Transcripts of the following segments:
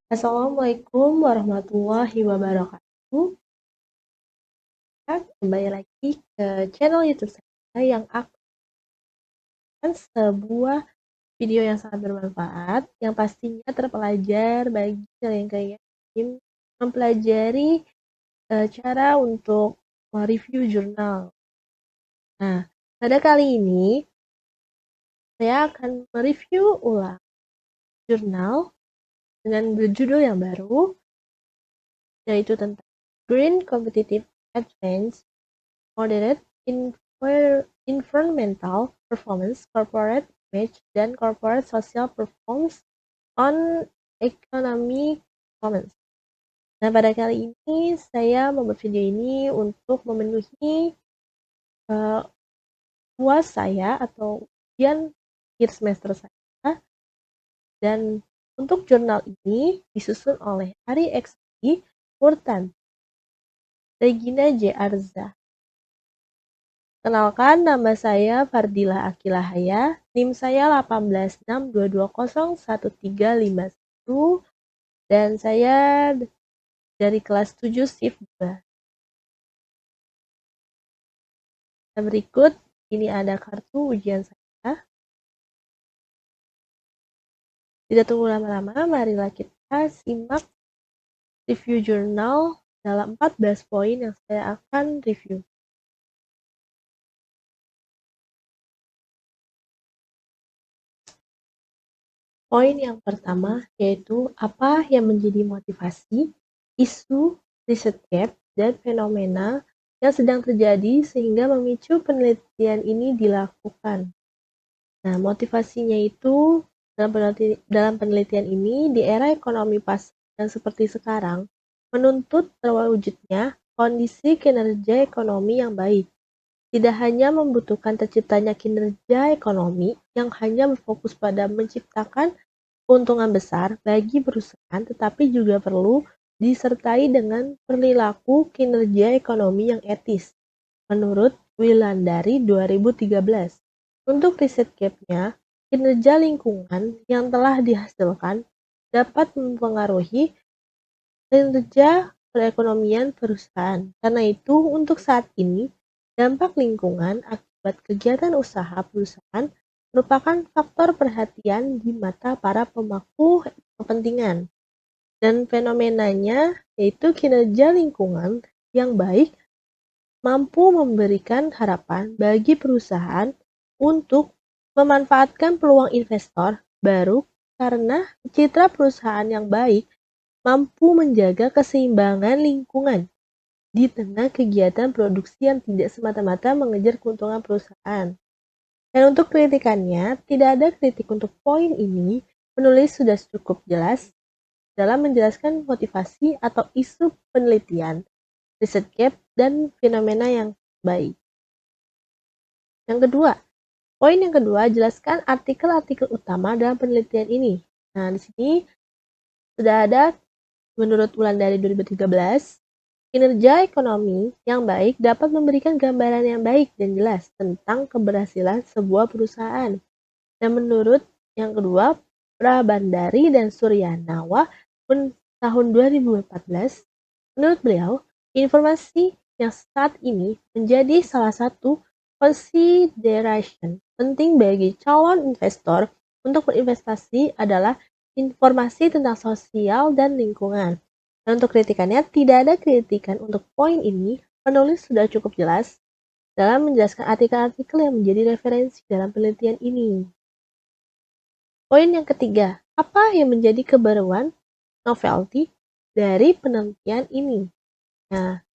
Assalamualaikum warahmatullahi wabarakatuh. Kembali lagi ke channel YouTube saya yang akan sebuah video yang sangat bermanfaat, yang pastinya terpelajar bagi kalian yang ingin mempelajari cara untuk mereview jurnal. Nah, pada kali ini saya akan mereview ulang jurnal dengan berjudul yang baru, yaitu tentang Green Competitive Advance Moderate Environmental Performance, Corporate Image, dan Corporate Social Performance on Economic Performance. Nah, pada kali ini saya membuat video ini untuk memenuhi UAS saya atau ujian akhir semester saya, dan untuk jurnal ini disusun oleh Ari XI, Murtan, Regina J. Arza. Kenalkan, nama saya Fardila Akilahaya, NIM saya 18622011351, dan saya dari kelas 7 shift 2. Dan berikut, ini ada kartu ujian saya. Tidak tunggu lama-lama, marilah kita simak review jurnal dalam 14 poin yang saya akan review. Poin yang pertama yaitu apa yang menjadi motivasi, isu, riset gap, dan fenomena yang sedang terjadi sehingga memicu penelitian ini dilakukan. Nah, motivasinya itu dalam penelitian ini di era ekonomi pasar yang seperti sekarang menuntut terwujudnya kondisi kinerja ekonomi yang baik. Tidak hanya membutuhkan terciptanya kinerja ekonomi yang hanya berfokus pada menciptakan keuntungan besar bagi perusahaan, tetapi juga perlu disertai dengan perilaku kinerja ekonomi yang etis, menurut Wilandari 2013. Untuk riset gap-nya, kinerja lingkungan yang telah dihasilkan dapat mempengaruhi kinerja perekonomian perusahaan. Karena itu, untuk saat ini, dampak lingkungan akibat kegiatan usaha perusahaan merupakan faktor perhatian di mata para pemangku kepentingan. Dan fenomenanya yaitu kinerja lingkungan yang baik mampu memberikan harapan bagi perusahaan untuk memanfaatkan peluang investor baru karena citra perusahaan yang baik mampu menjaga keseimbangan lingkungan di tengah kegiatan produksi yang tidak semata-mata mengejar keuntungan perusahaan. Dan untuk kritikannya, tidak ada kritik untuk poin ini, penulis sudah cukup jelas dalam menjelaskan motivasi atau isu penelitian, riset gap, dan fenomena yang baik. Poin yang kedua, jelaskan artikel-artikel utama dalam penelitian ini. Nah, di sini sudah ada menurut Wulandari 2013, kinerja ekonomi yang baik dapat memberikan gambaran yang baik dan jelas tentang keberhasilan sebuah perusahaan. Dan menurut yang kedua, Prabandari dan Suryanawa tahun 2014, menurut beliau, informasi yang saat ini menjadi salah satu consideration penting bagi calon investor untuk berinvestasi adalah informasi tentang sosial dan lingkungan. Dan untuk kritikannya, tidak ada kritikan untuk poin ini, penulis sudah cukup jelas dalam menjelaskan artikel-artikel yang menjadi referensi dalam penelitian ini. Poin yang ketiga, apa yang menjadi kebaruan novelty dari penelitian ini? Nah,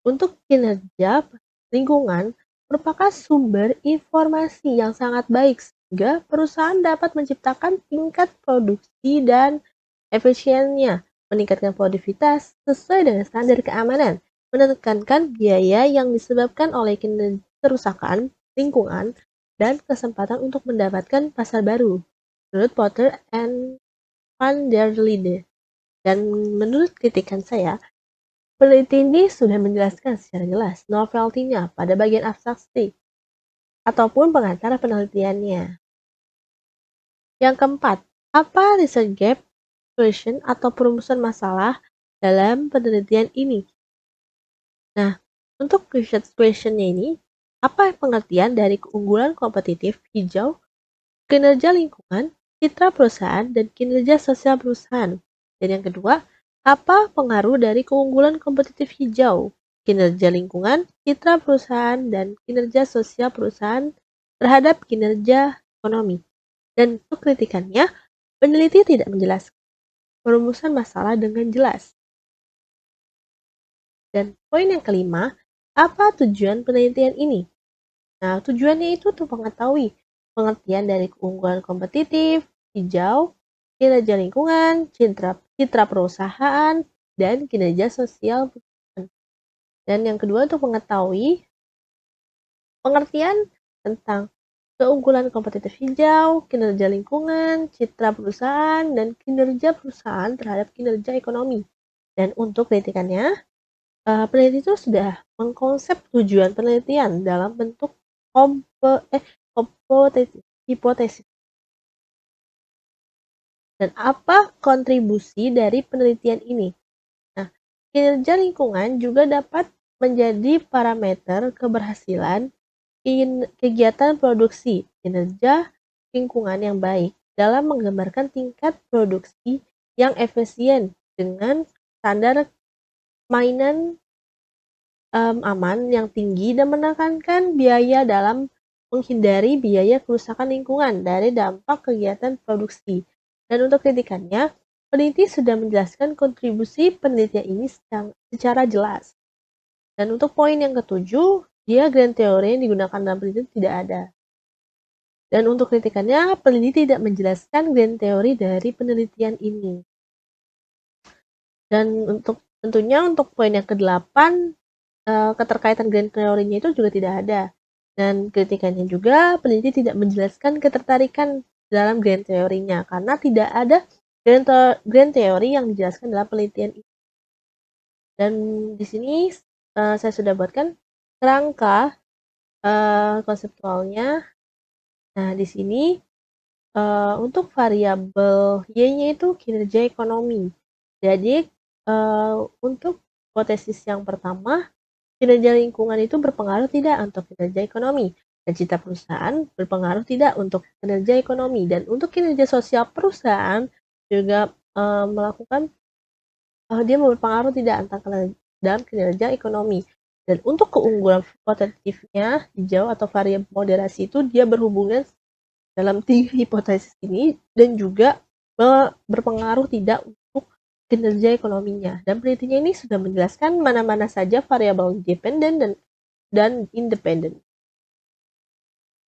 untuk kinerja lingkungan merupakan sumber informasi yang sangat baik sehingga perusahaan dapat menciptakan tingkat produksi dan efisiennya, meningkatkan produktivitas sesuai dengan standar keamanan, menekankan biaya yang disebabkan oleh kerusakan lingkungan, dan kesempatan untuk mendapatkan pasar baru, menurut Potter and van der Linde. Dan menurut kritikan saya, peneliti ini sudah menjelaskan secara jelas novelty-nya pada bagian abstraksi ataupun pengantar penelitiannya. Yang keempat, apa research gap situation atau perumusan masalah dalam penelitian ini. Nah, untuk research question-nya ini, apa pengertian dari keunggulan kompetitif hijau, kinerja lingkungan, citra perusahaan, dan kinerja sosial perusahaan? Dan yang kedua, apa pengaruh dari keunggulan kompetitif hijau, kinerja lingkungan, citra perusahaan, dan kinerja sosial perusahaan terhadap kinerja ekonomi? Dan untuk kritikannya, peneliti tidak menjelaskan perumusan masalah dengan jelas. Dan poin yang kelima, apa tujuan penelitian ini? Nah, tujuannya itu untuk mengetahui pengertian dari keunggulan kompetitif, hijau, kinerja lingkungan, citra perusahaan, dan kinerja sosial perusahaan. Dan yang kedua untuk mengetahui pengertian tentang keunggulan kompetitif hijau, kinerja lingkungan, citra perusahaan, dan kinerja perusahaan terhadap kinerja ekonomi. Dan untuk kritikannya, peneliti itu sudah mengkonsep tujuan penelitian dalam bentuk hipotesis. Dan apa kontribusi dari penelitian ini? Nah, kinerja lingkungan juga dapat menjadi parameter keberhasilan kegiatan produksi, kinerja lingkungan yang baik dalam menggambarkan tingkat produksi yang efisien dengan standar mainan aman yang tinggi dan menekankan biaya dalam menghindari biaya kerusakan lingkungan dari dampak kegiatan produksi. Dan untuk kritikannya, peneliti sudah menjelaskan kontribusi penelitian ini secara jelas. Dan untuk poin yang ketujuh, dia grand teori yang digunakan dalam penelitian tidak ada. Dan untuk kritikannya, peneliti tidak menjelaskan grand teori dari penelitian ini. Dan tentunya untuk poin yang ke-8, keterkaitan grand teorinya itu juga tidak ada. Dan kritikannya juga, peneliti tidak menjelaskan ketertarikan dalam grand teorinya karena tidak ada grand teori yang dijelaskan dalam penelitian ini. Dan di sini saya sudah buatkan kerangka konseptualnya. Nah, di sini untuk variabel Y-nya itu kinerja ekonomi. Jadi untuk hipotesis yang pertama, kinerja lingkungan itu berpengaruh tidak untuk kinerja ekonomi, dan citra perusahaan berpengaruh tidak untuk kinerja ekonomi, dan untuk kinerja sosial perusahaan juga melakukan dia berpengaruh tidak dalam kinerja ekonomi. Dan untuk keunggulan kualitatifnya hijau atau variabel moderasi itu dia berhubungan dalam 3 hipotesis ini dan juga berpengaruh tidak untuk kinerja ekonominya. Dan penelitinya ini sudah menjelaskan mana-mana saja variabel dependen dan independen.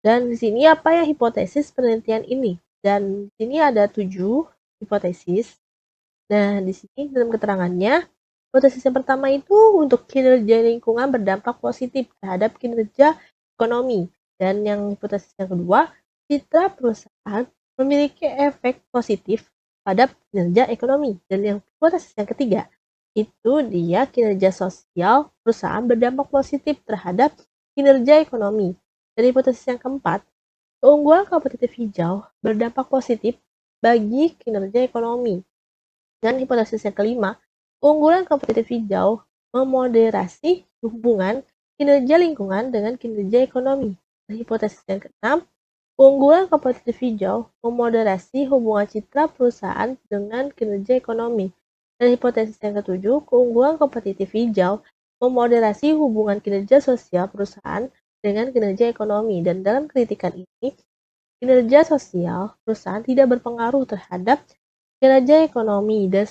Dan di sini apa ya hipotesis penelitian ini? Dan di sini ada 7 hipotesis. Nah, di sini dalam keterangannya, hipotesis yang pertama itu untuk kinerja lingkungan berdampak positif terhadap kinerja ekonomi. Dan yang hipotesis yang kedua, citra perusahaan memiliki efek positif pada kinerja ekonomi. Dan yang hipotesis yang ketiga, itu dia kinerja sosial perusahaan berdampak positif terhadap kinerja ekonomi. Dan hipotesis yang keempat, keunggulan kompetitif hijau berdampak positif bagi kinerja ekonomi. Dan hipotesis yang kelima, keunggulan kompetitif hijau memoderasi hubungan kinerja lingkungan dengan kinerja ekonomi. Dan hipotesis yang keenam, keunggulan kompetitif hijau memoderasi hubungan citra perusahaan dengan kinerja ekonomi. Dan hipotesis yang ketujuh, keunggulan kompetitif hijau memoderasi hubungan kinerja sosial perusahaan dengan kinerja ekonomi. Dan dalam kritikan ini, kinerja sosial perusahaan tidak berpengaruh terhadap kinerja ekonomi dan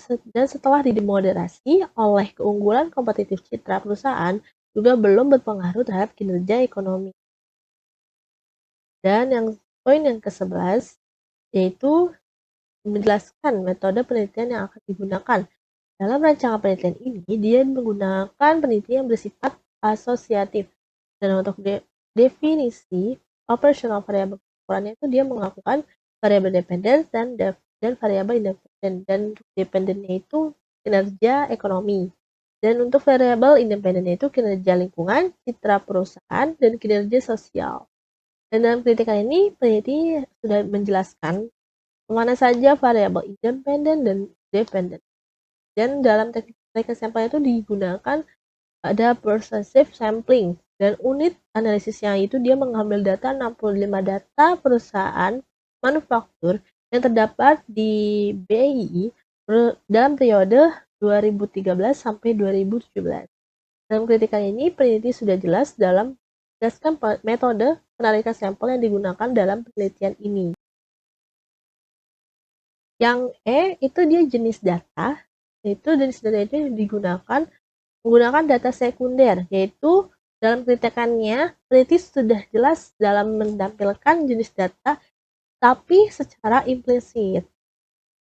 setelah dimoderasi oleh keunggulan kompetitif citra perusahaan juga belum berpengaruh terhadap kinerja ekonomi. Dan yang poin yang ke-11 yaitu menjelaskan metode penelitian yang akan digunakan. Dalam rancangan penelitian ini, dia menggunakan penelitian yang bersifat asosiatif. Dan untuk definisi operational variable ukurannya itu dia melakukan variabel dependence dan variabel independen. Dan untuk dependennya itu kinerja ekonomi. Dan untuk variabel independennya itu kinerja lingkungan, citra perusahaan, dan kinerja sosial. Dan dalam kritikan ini, peneliti sudah menjelaskan mana saja variabel independen dependent. Dan dalam teknik sampel itu digunakan ada persuasive sampling, dan unit analisisnya itu dia mengambil data 65 data perusahaan manufaktur yang terdapat di BII dalam periode 2013 sampai 2017. Dalam kritikan ini, peneliti sudah jelas dalam menjelaskan metode penarikan sampel yang digunakan dalam penelitian ini. Yang E itu dia jenis data, yaitu jenis data itu digunakan menggunakan data sekunder, yaitu dalam kritikannya peneliti sudah jelas dalam menampilkan jenis data tapi secara implisit.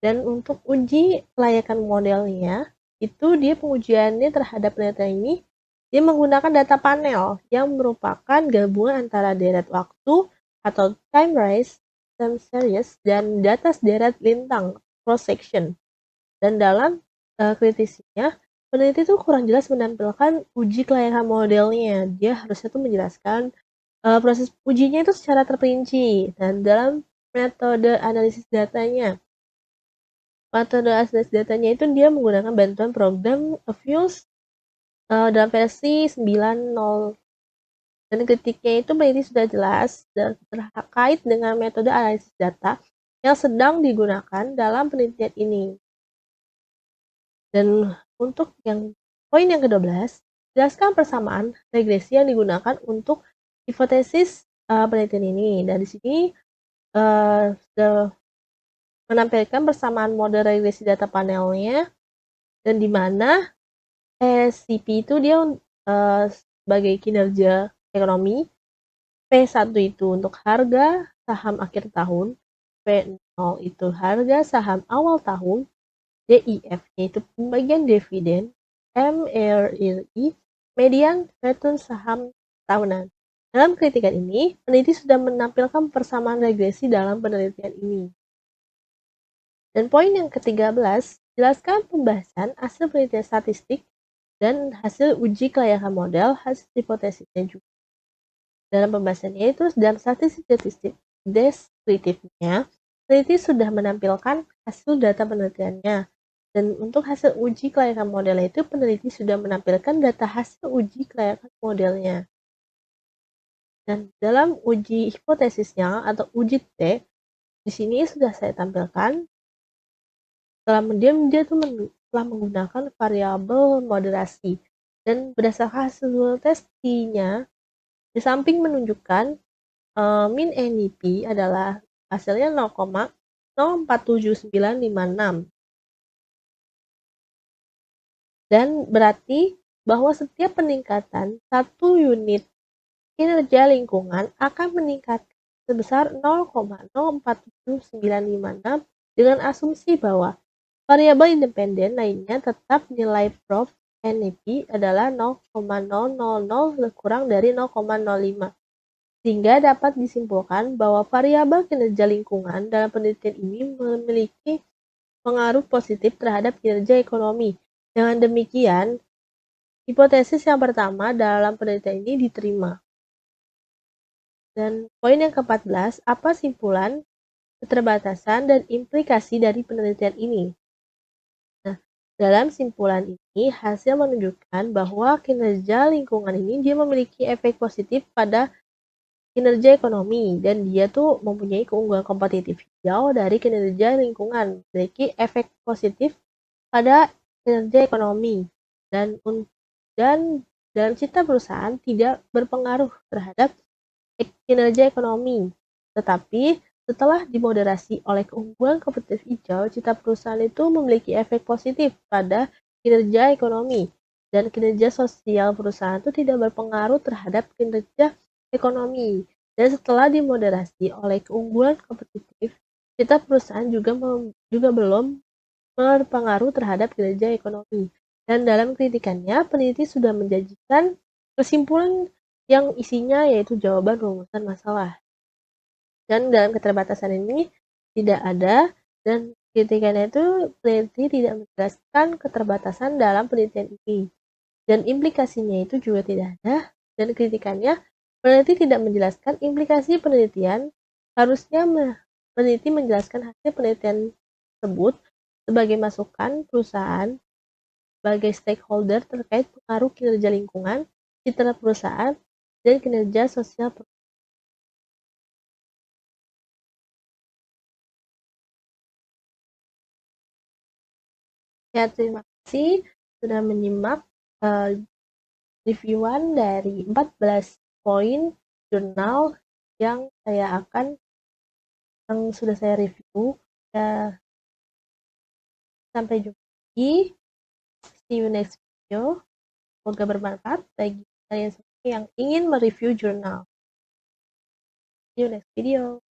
Dan untuk uji kelayakan modelnya, itu dia pengujiannya terhadap penelitian ini dia menggunakan data panel yang merupakan gabungan antara deret waktu atau time series dan data deret lintang cross section. Dan dalam kritisinya, peneliti itu kurang jelas menampilkan uji kelayakan modelnya. Dia harusnya tuh menjelaskan proses ujinya itu secara terperinci dan dalam metode analisis datanya. Metode analisis datanya itu dia menggunakan bantuan program Fuse dalam versi 9.0. Dan kritiknya itu peneliti sudah jelas terkait dengan metode analisis data yang sedang digunakan dalam penelitian ini. Dan untuk poin yang ke-12, jelaskan persamaan regresi yang digunakan untuk hipotesis penelitian ini. Dan di sini menampilkan persamaan model regresi data panelnya, dan di mana SCP itu dia sebagai kinerja ekonomi, P1 itu untuk harga saham akhir tahun, P0 itu harga saham awal tahun, DIF yaitu pembagian dividen, MRRI median return saham tahunan. Dalam kritikan ini, peneliti sudah menampilkan persamaan regresi dalam penelitian ini. Dan poin yang ke-13, jelaskan pembahasan hasil penelitian statistik dan hasil uji kelayakan model, hasil hipotesisnya juga. Dalam pembahasannya itu, dalam statistik deskriptifnya, peneliti sudah menampilkan hasil data penelitiannya. Dan untuk hasil uji kelayakan model itu, peneliti sudah menampilkan data hasil uji kelayakan modelnya. Dan dalam uji hipotesisnya atau uji T, di sini sudah saya tampilkan. Dia telah menggunakan variabel moderasi, dan berdasarkan hasil testinya, di samping menunjukkan min NEP adalah hasilnya 0,047956, dan berarti bahwa setiap peningkatan 1 unit kinerja lingkungan akan meningkat sebesar 0,047956 dengan asumsi bahwa variabel independen lainnya tetap nilai Prof NEP adalah 0,000 kurang dari 0,05, sehingga dapat disimpulkan bahwa variabel kinerja lingkungan dalam penelitian ini memiliki pengaruh positif terhadap kinerja ekonomi. Dengan demikian, hipotesis yang pertama dalam penelitian ini diterima. Dan poin yang ke-14, apa simpulan, keterbatasan, dan implikasi dari penelitian ini? Dalam simpulan ini, hasil menunjukkan bahwa kinerja lingkungan ini dia memiliki efek positif pada kinerja ekonomi, dan dia tuh mempunyai keunggulan kompetitif jauh dari kinerja lingkungan, memiliki efek positif pada kinerja ekonomi, dan dalam citra perusahaan tidak berpengaruh terhadap kinerja ekonomi, tetapi setelah dimoderasi oleh keunggulan kompetitif hijau, citra perusahaan itu memiliki efek positif pada kinerja ekonomi, dan kinerja sosial perusahaan itu tidak berpengaruh terhadap kinerja ekonomi. Dan setelah dimoderasi oleh keunggulan kompetitif, citra perusahaan juga belum berpengaruh terhadap kinerja ekonomi. Dan dalam kritikannya, peneliti sudah menjanjikan kesimpulan yang isinya yaitu jawaban rumusan masalah. Dan dalam keterbatasan ini tidak ada, dan kritikannya itu peneliti tidak menjelaskan keterbatasan dalam penelitian ini, dan implikasinya itu juga tidak ada. Dan kritikannya, peneliti tidak menjelaskan implikasi penelitian. Harusnya peneliti menjelaskan hasil penelitian tersebut sebagai masukan perusahaan sebagai stakeholder terkait pengaruh kinerja lingkungan, citra perusahaan, dan kinerja sosial. Ya, terima kasih sudah menyimak reviewan dari 14 poin jurnal yang sudah saya review. Ya, sampai jumpa lagi. See you next video. Semoga bermanfaat bagi kalian semua yang ingin mereview jurnal. See you next video.